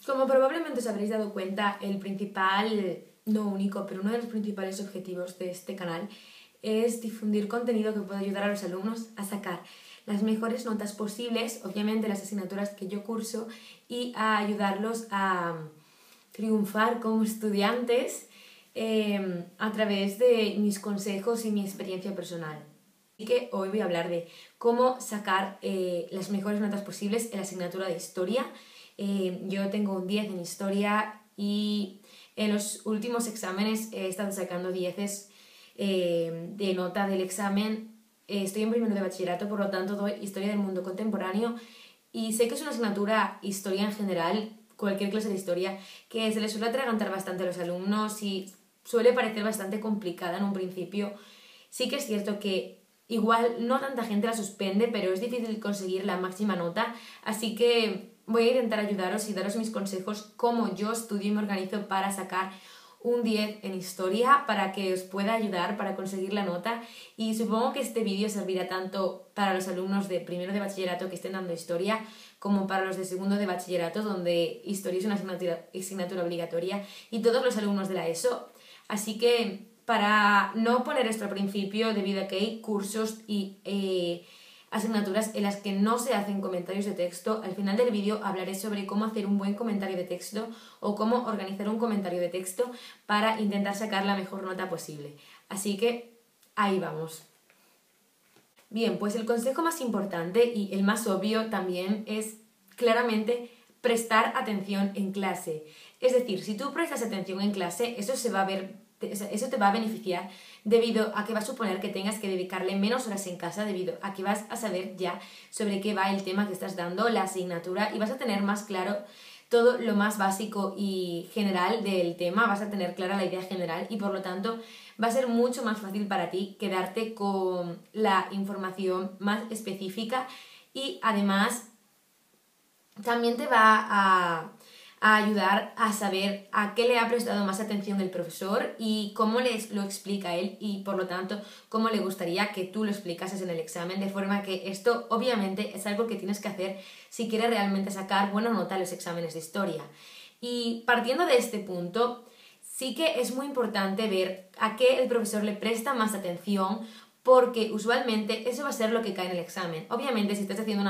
Como probablemente os habréis dado cuenta, el principal, no único, pero uno de los principales objetivos de este canal es difundir contenido que pueda ayudar a los alumnos a sacar las mejores notas posibles, obviamente las asignaturas que yo curso, y a ayudarlos a triunfar como estudiantes a través de mis consejos y mi experiencia personal. Así que hoy voy a hablar de cómo sacar las mejores notas posibles en la asignatura de Historia. Yo tengo un 10 en Historia y en los últimos exámenes he estado sacando 10 de nota del examen. Estoy en primero de bachillerato, por lo tanto doy Historia del Mundo Contemporáneo y sé que es una asignatura, Historia en general, cualquier clase de Historia, que se le suele atragantar bastante a los alumnos y suele parecer bastante complicada en un principio. Sí que es cierto que igual no tanta gente la suspende, pero es difícil conseguir la máxima nota, así que voy a intentar ayudaros y daros mis consejos cómo yo estudio y me organizo para sacar un 10 en Historia, para que os pueda ayudar para conseguir la nota. Y supongo que este vídeo servirá tanto para los alumnos de primero de bachillerato que estén dando Historia, como para los de segundo de bachillerato, donde Historia es una asignatura obligatoria, y todos los alumnos de la ESO. Así que, para no poner esto al principio, debido a que hay cursos y asignaturas en las que no se hacen comentarios de texto, al final del vídeo hablaré sobre cómo hacer un buen comentario de texto o cómo organizar un comentario de texto para intentar sacar la mejor nota posible. Así que ahí vamos. Bien, pues el consejo más importante y el más obvio también es claramente prestar atención en clase. Es decir, si tú prestas atención en clase, eso te va a beneficiar debido a que va a suponer que tengas que dedicarle menos horas en casa, debido a que vas a saber ya sobre qué va el tema que estás dando, la asignatura, y vas a tener más claro todo lo más básico y general del tema, vas a tener clara la idea general y por lo tanto va a ser mucho más fácil para ti quedarte con la información más específica y además también te va a ayudar a saber a qué le ha prestado más atención el profesor y cómo lo explica él y por lo tanto cómo le gustaría que tú lo explicases en el examen, de forma que esto obviamente es algo que tienes que hacer si quieres realmente sacar buena nota en los exámenes de Historia. Y partiendo de este punto, sí que es muy importante ver a qué el profesor le presta más atención, porque usualmente eso va a ser lo que cae en el examen. Obviamente, si estás haciendo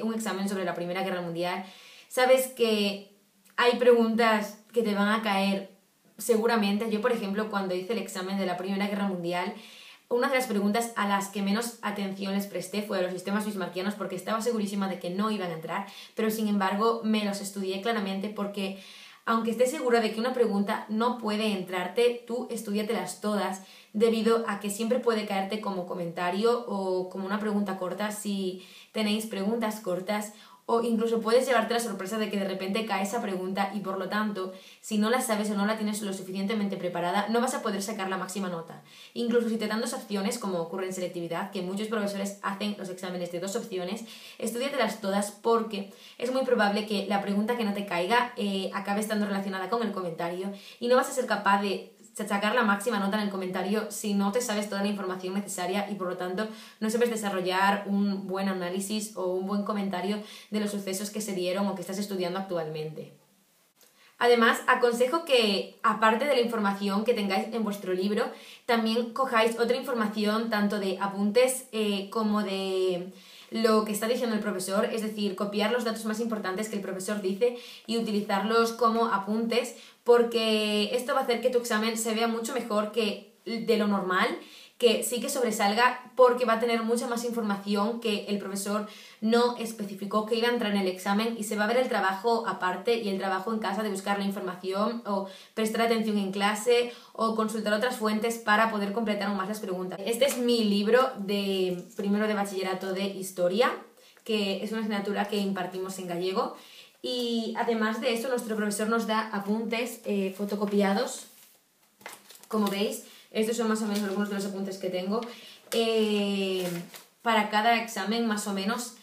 un examen sobre la Primera Guerra Mundial, sabes que hay preguntas que te van a caer seguramente. Yo, por ejemplo, cuando hice el examen de la Primera Guerra Mundial, una de las preguntas a las que menos atención les presté fue a los sistemas bismarckianos, porque estaba segurísima de que no iban a entrar, pero sin embargo me los estudié claramente porque aunque estés segura de que una pregunta no puede entrarte, tú estúdiatelas todas, debido a que siempre puede caerte como comentario o como una pregunta corta si tenéis preguntas cortas, o incluso puedes llevarte la sorpresa de que de repente cae esa pregunta y por lo tanto, si no la sabes o no la tienes lo suficientemente preparada, no vas a poder sacar la máxima nota. Incluso si te dan 2 opciones, como ocurre en selectividad, que muchos profesores hacen los exámenes de 2 opciones, estúdiatelas todas porque es muy probable que la pregunta que no te caiga acabe estando relacionada con el comentario y no vas a ser capaz de sacar la máxima nota en el comentario si no te sabes toda la información necesaria y por lo tanto no sabes desarrollar un buen análisis o un buen comentario de los sucesos que se dieron o que estás estudiando actualmente. Además, aconsejo que, aparte de la información que tengáis en vuestro libro, también cojáis otra información tanto de apuntes como de lo que está diciendo el profesor, es decir, copiar los datos más importantes que el profesor dice y utilizarlos como apuntes, porque esto va a hacer que tu examen se vea mucho mejor que de lo normal, que sí que sobresalga porque va a tener mucha más información que el profesor no especificó que iba a entrar en el examen y se va a ver el trabajo aparte y el trabajo en casa de buscar la información o prestar atención en clase o consultar otras fuentes para poder completar aún más las preguntas. Este es mi libro de primero de bachillerato de Historia, que es una asignatura que impartimos en gallego, y además de eso nuestro profesor nos da apuntes fotocopiados, como veis. Estos son más o menos algunos de los apuntes que tengo para cada examen, más o menos.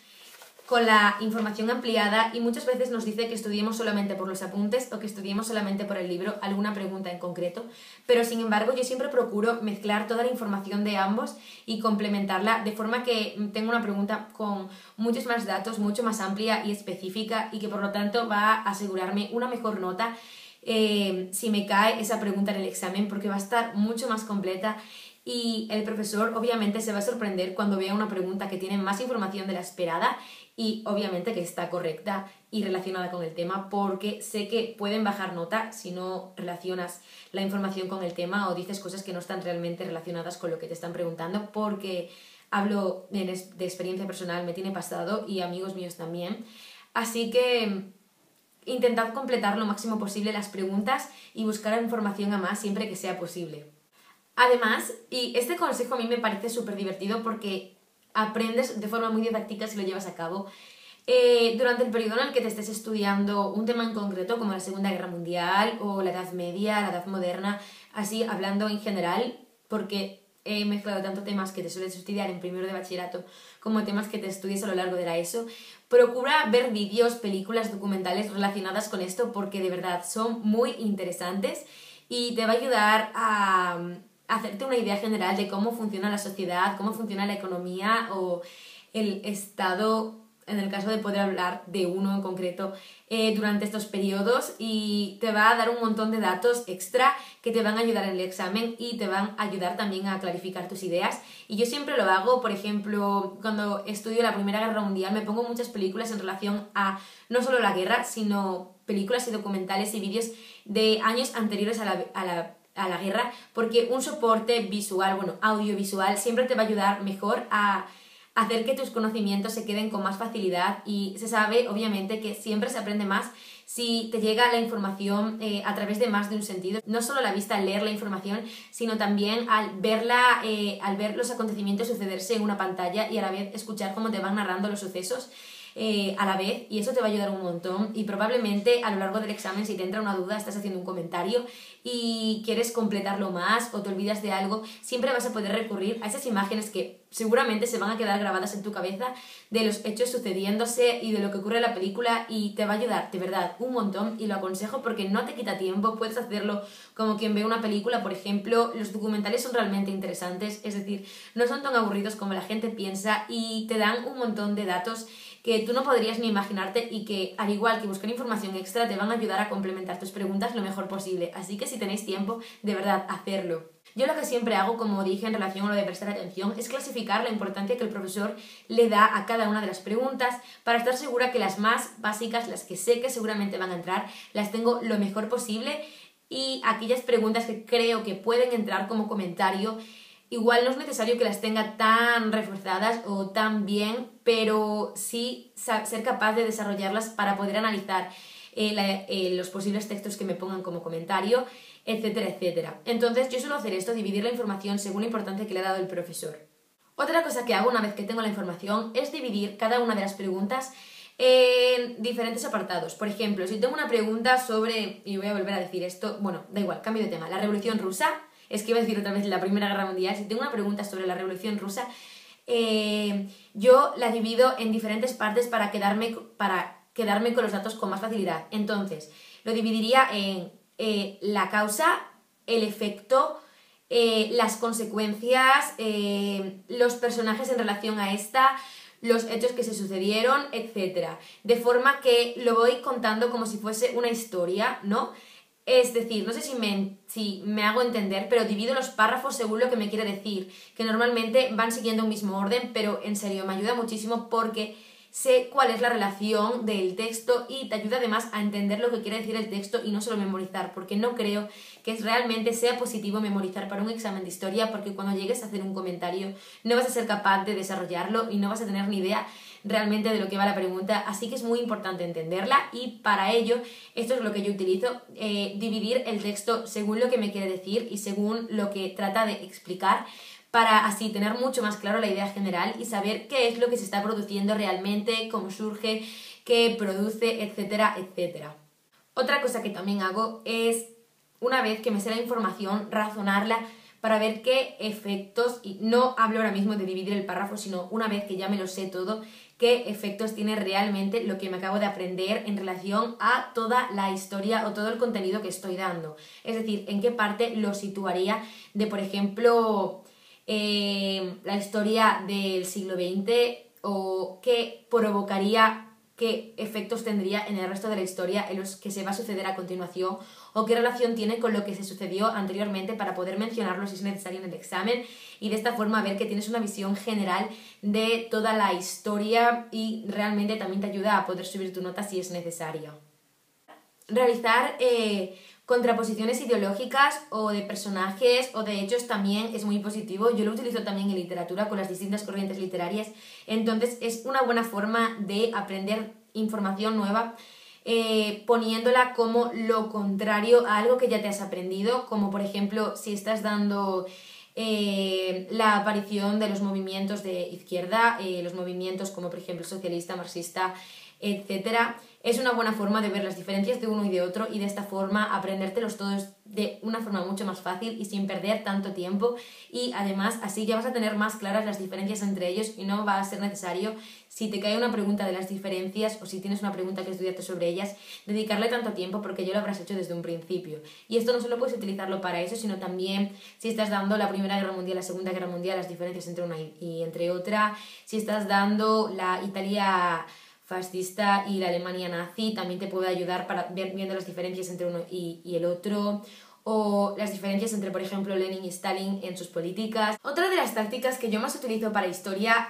con la información ampliada y muchas veces nos dice que estudiemos solamente por los apuntes o que estudiemos solamente por el libro alguna pregunta en concreto, pero sin embargo yo siempre procuro mezclar toda la información de ambos y complementarla de forma que tenga una pregunta con muchos más datos, mucho más amplia y específica y que por lo tanto va a asegurarme una mejor nota si me cae esa pregunta en el examen, porque va a estar mucho más completa. Y el profesor obviamente se va a sorprender cuando vea una pregunta que tiene más información de la esperada y obviamente que está correcta y relacionada con el tema, porque sé que pueden bajar nota si no relacionas la información con el tema o dices cosas que no están realmente relacionadas con lo que te están preguntando, porque hablo de experiencia personal, me tiene pasado y amigos míos también. Así que intentad completar lo máximo posible las preguntas y buscar información a más siempre que sea posible. Además, y este consejo a mí me parece súper divertido porque aprendes de forma muy didáctica si lo llevas a cabo. Durante el periodo en el que te estés estudiando un tema en concreto, como la Segunda Guerra Mundial o la Edad Media, la Edad Moderna, así hablando en general, porque he mezclado tanto temas que te sueles estudiar en primero de bachillerato como temas que te estudies a lo largo de la ESO, procura ver vídeos, películas, documentales relacionadas con esto porque de verdad son muy interesantes y te va a ayudar a hacerte una idea general de cómo funciona la sociedad, cómo funciona la economía o el estado, en el caso de poder hablar de uno en concreto, durante estos periodos, y te va a dar un montón de datos extra que te van a ayudar en el examen y te van a ayudar también a clarificar tus ideas. Y yo siempre lo hago, por ejemplo, cuando estudio la Primera Guerra Mundial me pongo muchas películas en relación a no solo la guerra, sino películas y documentales y vídeos de años anteriores a la guerra, porque un soporte visual, bueno, audiovisual, siempre te va a ayudar mejor a hacer que tus conocimientos se queden con más facilidad, y se sabe obviamente que siempre se aprende más si te llega la información a través de más de un sentido, no solo la vista al leer la información, sino también al verla, al ver los acontecimientos sucederse en una pantalla y a la vez escuchar cómo te van narrando los sucesos a la vez, y eso te va a ayudar un montón. Y probablemente a lo largo del examen, si te entra una duda, estás haciendo un comentario y quieres completarlo más o te olvidas de algo, siempre vas a poder recurrir a esas imágenes que seguramente se van a quedar grabadas en tu cabeza de los hechos sucediéndose y de lo que ocurre en la película, y te va a ayudar de verdad un montón, y lo aconsejo porque no te quita tiempo, puedes hacerlo como quien ve una película. Por ejemplo, los documentales son realmente interesantes, es decir, no son tan aburridos como la gente piensa y te dan un montón de datos que tú no podrías ni imaginarte y que, al igual que buscar información extra, te van a ayudar a complementar tus preguntas lo mejor posible. Así que si tenéis tiempo, de verdad, hacerlo. Yo lo que siempre hago, como dije en relación a lo de prestar atención, es clasificar la importancia que el profesor le da a cada una de las preguntas para estar segura que las más básicas, las que sé que seguramente van a entrar, las tengo lo mejor posible, y aquellas preguntas que creo que pueden entrar como comentario, igual no es necesario que las tenga tan reforzadas o tan bien, pero sí ser capaz de desarrollarlas para poder analizar los posibles textos que me pongan como comentario, etcétera, etcétera. Entonces yo suelo hacer esto, dividir la información según la importancia que le ha dado el profesor. Otra cosa que hago una vez que tengo la información es dividir cada una de las preguntas en diferentes apartados. Por ejemplo, si tengo una pregunta sobre, y voy a volver a decir esto, bueno, da igual, cambio de tema, la Revolución Rusa. Es que iba a decir otra vez la Primera Guerra Mundial. Si tengo una pregunta sobre la Revolución Rusa, yo la divido en diferentes partes para quedarme con los datos con más facilidad. Entonces, lo dividiría en la causa, el efecto, las consecuencias, los personajes en relación a esta, los hechos que se sucedieron, etc. De forma que lo voy contando como si fuese una historia, ¿no? Es decir, no sé si me hago entender, pero divido los párrafos según lo que me quiere decir, que normalmente van siguiendo un mismo orden, pero en serio me ayuda muchísimo porque sé cuál es la relación del texto y te ayuda además a entender lo que quiere decir el texto y no solo memorizar, porque no creo que realmente sea positivo memorizar para un examen de historia, porque cuando llegues a hacer un comentario no vas a ser capaz de desarrollarlo y no vas a tener ni idea realmente de lo que va la pregunta, así que es muy importante entenderla, y para ello esto es lo que yo utilizo, dividir el texto según lo que me quiere decir y según lo que trata de explicar, para así tener mucho más claro la idea general y saber qué es lo que se está produciendo realmente, cómo surge, qué produce, etcétera, etcétera. Otra cosa que también hago es, una vez que me sé la información, razonarla para ver qué efectos, y no hablo ahora mismo de dividir el párrafo, sino una vez que ya me lo sé todo, qué efectos tiene realmente lo que me acabo de aprender en relación a toda la historia o todo el contenido que estoy dando. Es decir, en qué parte lo situaría de, por ejemplo, la historia del siglo XX o qué provocaría, qué efectos tendría en el resto de la historia en los que se va a suceder a continuación o qué relación tiene con lo que se sucedió anteriormente para poder mencionarlo si es necesario en el examen y de esta forma ver que tienes una visión general de toda la historia y realmente también te ayuda a poder subir tu nota si es necesario. Realizar contraposiciones ideológicas o de personajes o de hechos también es muy positivo. Yo lo utilizo también en literatura con las distintas corrientes literarias, entonces es una buena forma de aprender información nueva poniéndola como lo contrario a algo que ya te has aprendido, como por ejemplo si estás dando la aparición de los movimientos de izquierda, los movimientos como por ejemplo socialista, marxista, etcétera. Es una buena forma de ver las diferencias de uno y de otro y de esta forma aprendértelos todos de una forma mucho más fácil y sin perder tanto tiempo y además así ya vas a tener más claras las diferencias entre ellos y no va a ser necesario, si te cae una pregunta de las diferencias o si tienes una pregunta que estudiarte sobre ellas, dedicarle tanto tiempo porque ya lo habrás hecho desde un principio. Y esto no solo puedes utilizarlo para eso, sino también si estás dando la Primera Guerra Mundial, la Segunda Guerra Mundial, las diferencias entre una y entre otra, si estás dando la Italia fascista y la Alemania nazi, también te puede ayudar para ver viendo las diferencias entre uno y el otro, o las diferencias entre, por ejemplo, Lenin y Stalin en sus políticas. Otra de las tácticas que yo más utilizo para historia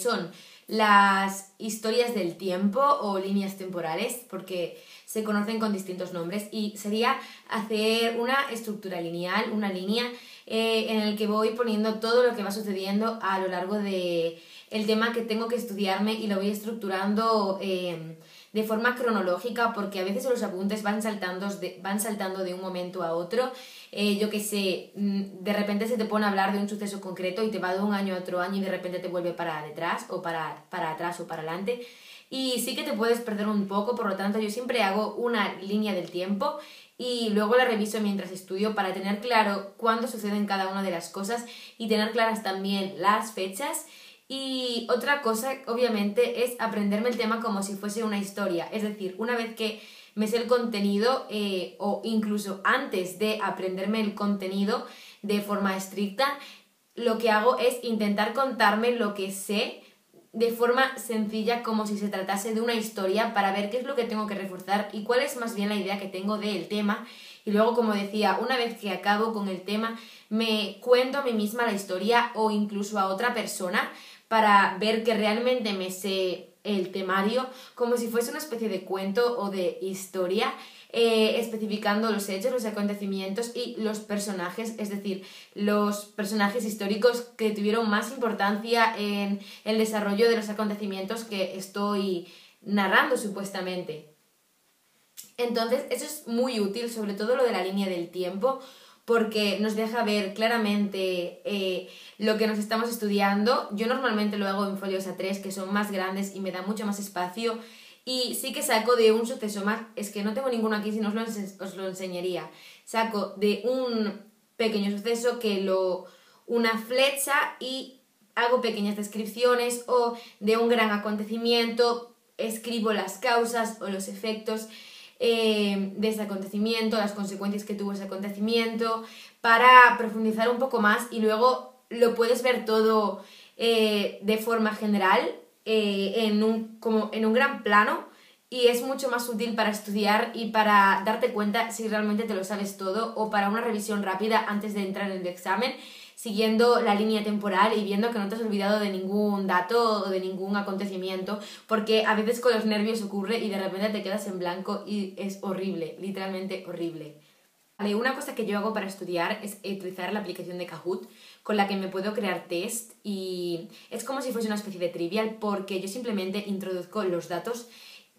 son las historias del tiempo o líneas temporales, porque se conocen con distintos nombres, y sería hacer una estructura lineal, una línea en el que voy poniendo todo lo que va sucediendo a lo largo de el tema que tengo que estudiarme y lo voy estructurando de forma cronológica porque a veces los apuntes van saltando de un momento a otro. Yo qué sé, de repente se te pone a hablar de un suceso concreto y te va de un año a otro año y de repente te vuelve para detrás o para atrás o para adelante. Y sí que te puedes perder un poco, por lo tanto yo siempre hago una línea del tiempo y luego la reviso mientras estudio para tener claro cuándo suceden cada una de las cosas y tener claras también las fechas. Y otra cosa, obviamente, es aprenderme el tema como si fuese una historia. Es decir, una vez que me sé el contenido o incluso antes de aprenderme el contenido de forma estricta, lo que hago es intentar contarme lo que sé de forma sencilla como si se tratase de una historia para ver qué es lo que tengo que reforzar y cuál es más bien la idea que tengo del tema. Y luego, como decía, una vez que acabo con el tema, me cuento a mí misma la historia o incluso a otra persona para ver que realmente me sé el temario como si fuese una especie de cuento o de historia, especificando los hechos, los acontecimientos y los personajes, es decir, los personajes históricos que tuvieron más importancia en el desarrollo de los acontecimientos que estoy narrando supuestamente. Entonces, eso es muy útil, sobre todo lo de la línea del tiempo, porque nos deja ver claramente lo que nos estamos estudiando. Yo normalmente lo hago en folios A3, que son más grandes y me da mucho más espacio. Y sí que saco de un suceso más, es que no tengo ninguno aquí, si no os lo enseñaría. Saco de un pequeño suceso una flecha y hago pequeñas descripciones, o de un gran acontecimiento, escribo las causas o los efectos de ese acontecimiento, las consecuencias que tuvo ese acontecimiento, para profundizar un poco más y luego lo puedes ver todo de forma general como en un gran plano, y es mucho más útil para estudiar y para darte cuenta si realmente te lo sabes todo, o para una revisión rápida antes de entrar en el examen, siguiendo la línea temporal y viendo que no te has olvidado de ningún dato o de ningún acontecimiento, porque a veces con los nervios ocurre y de repente te quedas en blanco y es horrible, literalmente horrible. Vale, una cosa que yo hago para estudiar es utilizar la aplicación de Kahoot, con la que me puedo crear test, y es como si fuese una especie de trivial porque yo simplemente introduzco los datos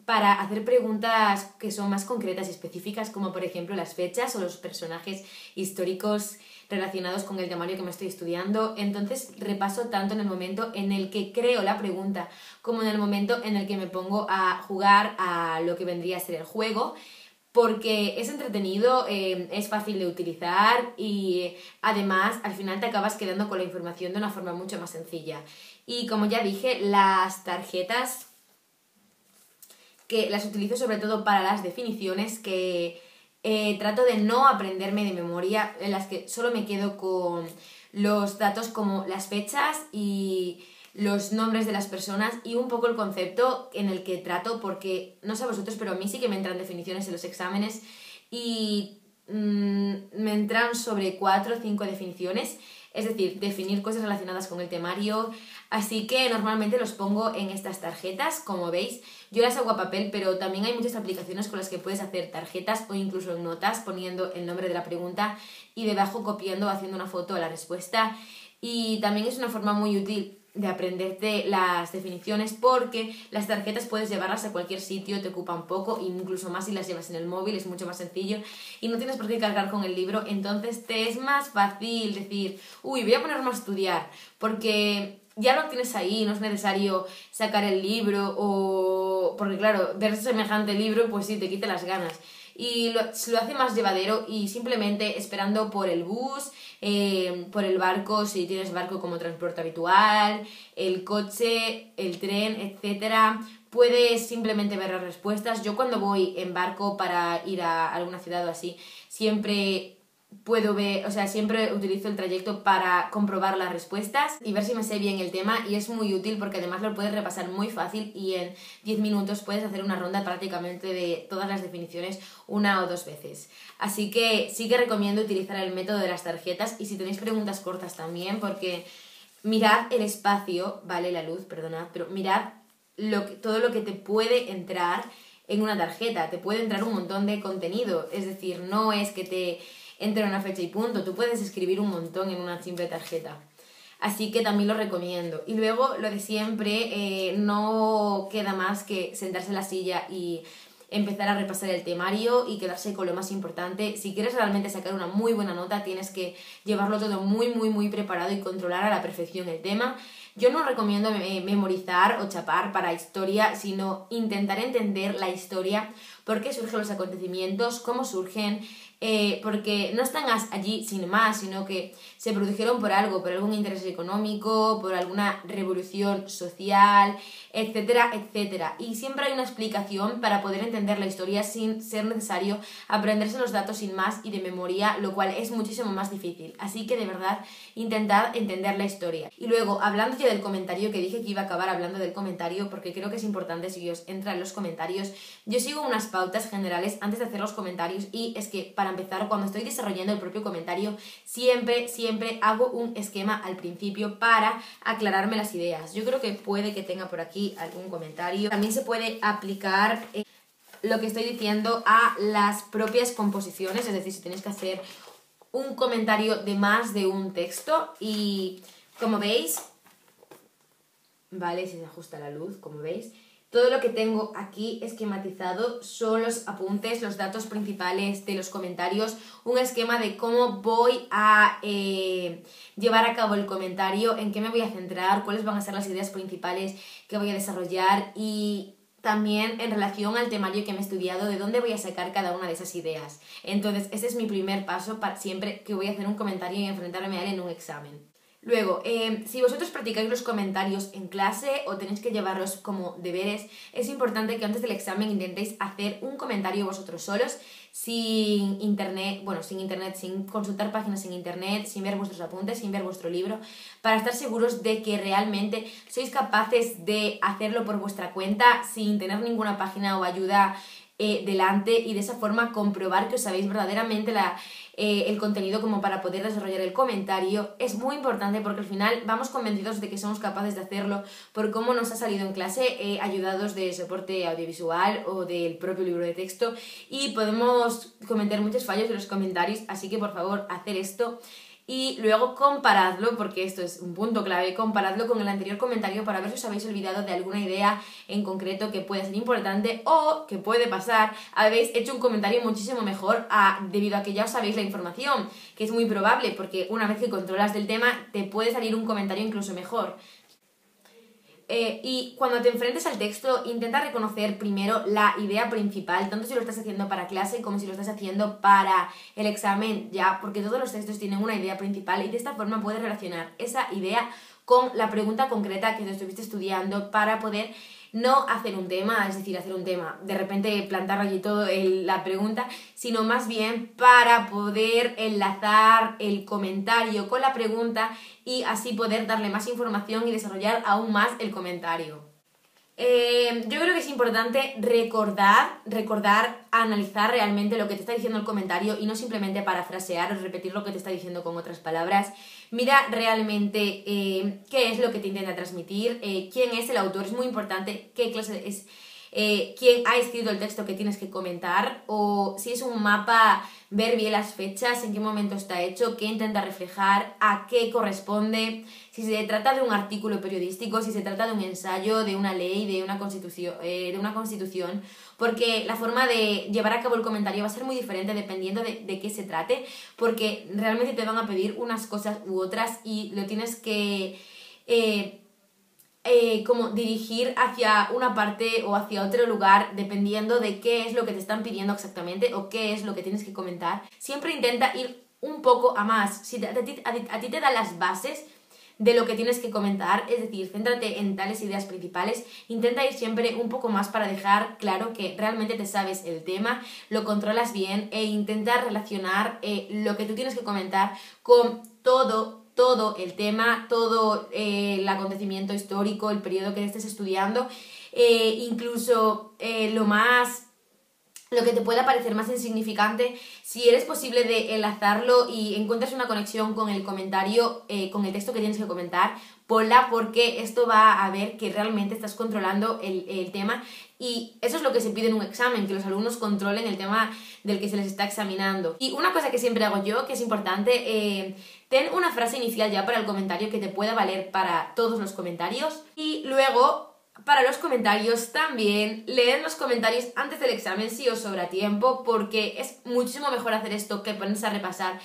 para hacer preguntas que son más concretas y específicas, como por ejemplo las fechas o los personajes históricos relacionados con el temario que me estoy estudiando. Entonces repaso tanto en el momento en el que creo la pregunta como en el momento en el que me pongo a jugar a lo que vendría a ser el juego, porque es entretenido, es fácil de utilizar y además al final te acabas quedando con la información de una forma mucho más sencilla. Y como ya dije, las tarjetas que las utilizo sobre todo para las definiciones, que trato de no aprenderme de memoria, en las que solo me quedo con los datos como las fechas y los nombres de las personas y un poco el concepto en el que trato, porque no sé a vosotros, pero a mí sí que me entran definiciones en los exámenes y me entran sobre 4 o 5 definiciones, es decir, definir cosas relacionadas con el temario, así que normalmente los pongo en estas tarjetas, como veis. Yo las hago a papel, pero también hay muchas aplicaciones con las que puedes hacer tarjetas o incluso en notas poniendo el nombre de la pregunta y debajo copiando o haciendo una foto a la respuesta. Y también es una forma muy útil de aprenderte las definiciones, porque las tarjetas puedes llevarlas a cualquier sitio, te ocupan poco, incluso más si las llevas en el móvil, es mucho más sencillo y no tienes por qué cargar con el libro, entonces te es más fácil decir, uy, voy a ponerme a estudiar, porque ya lo tienes ahí, no es necesario sacar el libro o... porque claro, ver semejante libro pues sí, te quita las ganas. Y lo hace más llevadero y simplemente esperando por el bus, por el barco, si tienes barco como transporte habitual, el coche, el tren, etcétera. Puedes simplemente ver las respuestas. Yo cuando voy en barco para ir a alguna ciudad o así, siempre puedo ver, o sea, siempre utilizo el trayecto para comprobar las respuestas y ver si me sé bien el tema, y es muy útil porque además lo puedes repasar muy fácil y en 10 minutos puedes hacer una ronda prácticamente de todas las definiciones 1 o 2 veces. Así que sí que recomiendo utilizar el método de las tarjetas, y si tenéis preguntas cortas también, porque mirad el espacio, vale, la luz, perdonad, pero mirad todo lo que te puede entrar en una tarjeta. Te puede entrar un montón de contenido, es decir, no es que te entre una fecha y punto, tú puedes escribir un montón en una simple tarjeta. Así que también lo recomiendo. Y luego, lo de siempre, no queda más que sentarse en la silla y empezar a repasar el temario y quedarse con lo más importante. Si quieres realmente sacar una muy buena nota, tienes que llevarlo todo muy, muy, muy preparado y controlar a la perfección el tema. Yo no recomiendo memorizar o chapar para historia, sino intentar entender la historia, por qué surgen los acontecimientos, cómo surgen, porque no están allí sin más, sino que se produjeron por algo, por algún interés económico, por alguna revolución social, etcétera, etcétera. Y siempre hay una explicación para poder entender la historia sin ser necesario aprenderse los datos sin más y de memoria, lo cual es muchísimo más difícil. Así que de verdad, intentad entender la historia. Y luego, hablando ya del comentario, que dije que iba a acabar hablando del comentario porque creo que es importante si os entra en los comentarios, yo sigo unas pautas generales antes de hacer los comentarios, y es que para empezar, cuando estoy desarrollando el propio comentario, siempre hago un esquema al principio para aclararme las ideas. Yo creo que puede que tenga por aquí algún comentario. También se puede aplicar lo que estoy diciendo a las propias composiciones, es decir, si tenéis que hacer un comentario de más de un texto. Y como veis, vale, si se ajusta la luz, como veis, todo lo que tengo aquí esquematizado son los apuntes, los datos principales de los comentarios, un esquema de cómo voy a llevar a cabo el comentario, en qué me voy a centrar, cuáles van a ser las ideas principales que voy a desarrollar, y también en relación al temario que me he estudiado, de dónde voy a sacar cada una de esas ideas. Entonces, ese es mi primer paso para siempre que voy a hacer un comentario y enfrentarme a él en un examen. Luego, si vosotros practicáis los comentarios en clase o tenéis que llevarlos como deberes, es importante que antes del examen intentéis hacer un comentario vosotros solos, sin internet, sin consultar páginas en internet, sin ver vuestros apuntes, sin ver vuestro libro, para estar seguros de que realmente sois capaces de hacerlo por vuestra cuenta sin tener ninguna página o ayuda delante, y de esa forma comprobar que os sabéis verdaderamente el contenido como para poder desarrollar el comentario. Es muy importante porque al final vamos convencidos de que somos capaces de hacerlo por cómo nos ha salido en clase, ayudados de soporte audiovisual o del propio libro de texto, y podemos cometer muchos fallos en los comentarios, así que por favor, hacer esto. Y luego comparadlo, porque esto es un punto clave, comparadlo con el anterior comentario para ver si os habéis olvidado de alguna idea en concreto que puede ser importante, o que puede pasar, habéis hecho un comentario muchísimo mejor debido a que ya os sabéis la información, que es muy probable porque una vez que controlas del tema te puede salir un comentario incluso mejor. Y cuando te enfrentes al texto, intenta reconocer primero la idea principal, tanto si lo estás haciendo para clase como si lo estás haciendo para el examen, ya, porque todos los textos tienen una idea principal y de esta forma puedes relacionar esa idea con la pregunta concreta que te estuviste estudiando para poder no hacer un tema, es decir, hacer un tema, de repente plantar allí todo la pregunta, sino más bien para poder enlazar el comentario con la pregunta y así poder darle más información y desarrollar aún más el comentario. Yo creo que es importante recordar, analizar realmente lo que te está diciendo el comentario y no simplemente parafrasear o repetir lo que te está diciendo con otras palabras. Mira realmente qué es lo que te intenta transmitir, quién es el autor, es muy importante, qué clase es, quién ha escrito el texto que tienes que comentar, o si es un mapa, ver bien las fechas, en qué momento está hecho, qué intenta reflejar, a qué corresponde, si se trata de un artículo periodístico, si se trata de un ensayo, de una ley, de una constitución, porque la forma de llevar a cabo el comentario va a ser muy diferente dependiendo de qué se trate, porque realmente te van a pedir unas cosas u otras y lo tienes que como dirigir hacia una parte o hacia otro lugar dependiendo de qué es lo que te están pidiendo exactamente o qué es lo que tienes que comentar. Siempre intenta ir un poco a más. Si a ti te dan las bases de lo que tienes que comentar, es decir, céntrate en tales ideas principales, intenta ir siempre un poco más para dejar claro que realmente te sabes el tema, lo controlas bien e intenta relacionar lo que tú tienes que comentar con todo el tema, todo el acontecimiento histórico, el periodo que estés estudiando, incluso lo que te pueda parecer más insignificante, si eres posible de enlazarlo y encuentras una conexión con el comentario, con el texto que tienes que comentar, ponla porque esto va a ver que realmente estás controlando el tema y eso es lo que se pide en un examen, que los alumnos controlen el tema del que se les está examinando. Y una cosa que siempre hago yo, que es importante, ten una frase inicial ya para el comentario que te pueda valer para todos los comentarios y luego para los comentarios también, leed los comentarios antes del examen si os sobra tiempo, porque es muchísimo mejor hacer esto que ponerse a repasar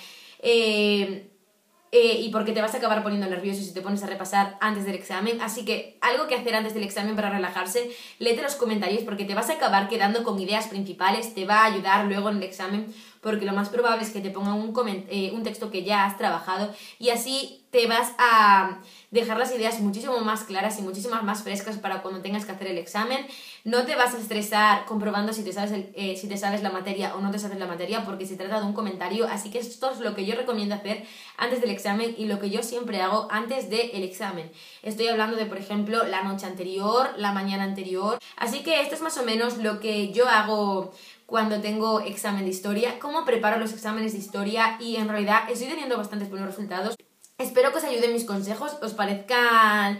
y porque te vas a acabar poniendo nervioso si te pones a repasar antes del examen. Así que algo que hacer antes del examen para relajarse, léete los comentarios porque te vas a acabar quedando con ideas principales, te va a ayudar luego en el examen porque lo más probable es que te pongan un texto que ya has trabajado y así te vas a dejar las ideas muchísimo más claras y muchísimas más frescas para cuando tengas que hacer el examen. No te vas a estresar comprobando si te sabes la materia o no te sabes la materia porque se trata de un comentario, así que esto es lo que yo recomiendo hacer antes del examen y lo que yo siempre hago antes del examen. Estoy hablando de, por ejemplo, la noche anterior, la mañana anterior, así que esto es más o menos lo que yo hago cuando tengo examen de historia, cómo preparo los exámenes de historia y en realidad estoy teniendo bastantes buenos resultados. Espero que os ayuden mis consejos, os parezcan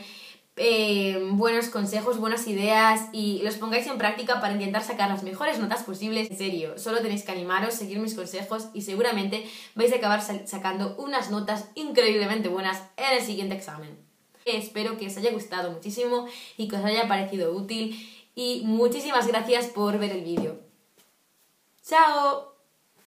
buenos consejos, buenas ideas y los pongáis en práctica para intentar sacar las mejores notas posibles. En serio, solo tenéis que animaros, seguir mis consejos y seguramente vais a acabar sacando unas notas increíblemente buenas en el siguiente examen. Espero que os haya gustado muchísimo y que os haya parecido útil y muchísimas gracias por ver el vídeo. ¡Chao!